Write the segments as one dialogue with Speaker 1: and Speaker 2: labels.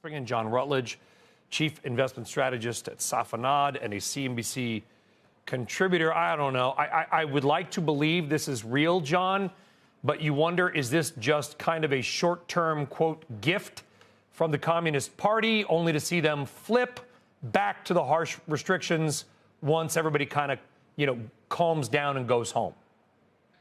Speaker 1: Bring in John Rutledge, chief investment strategist at Safanad and a CNBC contributor. I don't know. I would like to believe this is real, John, but you wonder, is this just kind of a short-term, quote, gift from the Communist Party, only to see them flip back to the harsh restrictions once everybody kind of, calms down and goes home?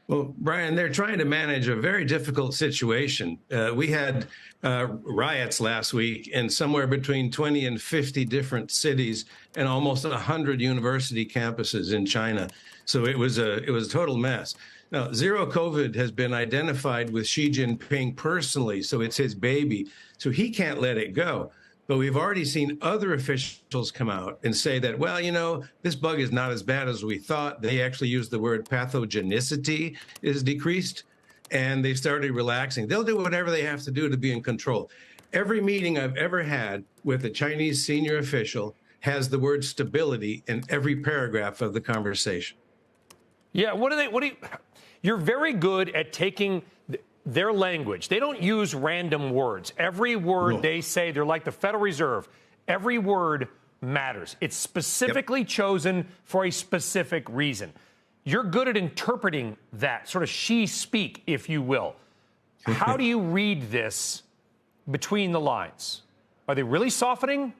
Speaker 2: Well, Brian, they're trying to manage a very difficult situation. We had riots last week in somewhere between 20 and 50 different cities and almost 100 university campuses in China. So it was a total mess. Now, zero COVID has been identified with Xi Jinping personally, so it's his baby. So he can't let it go. But we've already seen other officials come out and say that, well, this bug is not as bad as we thought. They actually used the word pathogenicity is decreased, and they've started relaxing. They'll do whatever they have to do to be in control. Every meeting I've ever had with a Chinese senior official has the word stability in every paragraph of the conversation.
Speaker 1: Yeah, you're very good at taking their language. They don't use random words. Every word they say, they're like the Federal Reserve. Every word matters. It's specifically chosen for a specific reason. You're good at interpreting that, sort of Xi speak, if you will. How do you read this between the lines? Are they really softening?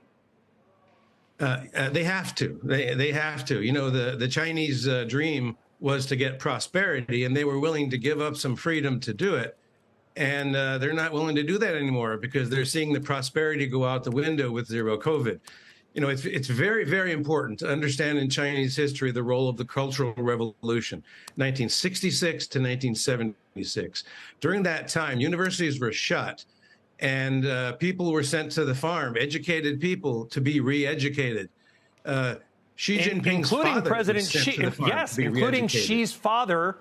Speaker 2: They have to. They have to. The Chinese dream was to get prosperity, and they were willing to give up some freedom to do it. And they're not willing to do that anymore because they're seeing the prosperity go out the window with zero COVID. It's very, very important to understand in Chinese history the role of the Cultural Revolution, 1966 to 1976. During that time, universities were shut and people were sent to the farm, educated people to be re-educated. Xi Jinping's
Speaker 1: including
Speaker 2: father
Speaker 1: President Xi, yes, including Xi's father,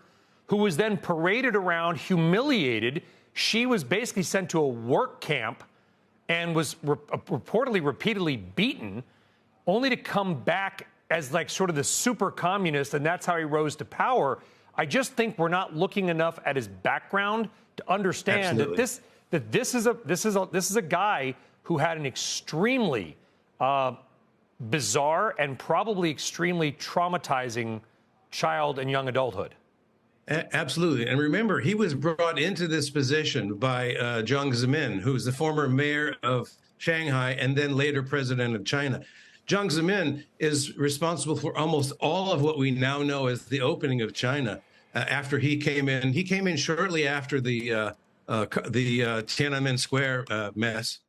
Speaker 1: who was then paraded around, humiliated. Xi was basically sent to a work camp and was reportedly repeatedly beaten, only to come back as like sort of the super communist, and that's how he rose to power. I just think we're not looking enough at his background to understand that this is a guy who had an extremely bizarre and probably extremely traumatizing child and young adulthood.
Speaker 2: Absolutely. And remember, he was brought into this position by Jiang Zemin, who's the former mayor of Shanghai and then later president of China. Jiang Zemin is responsible for almost all of what we now know as the opening of China after he came in. He came in shortly after the Tiananmen Square mess.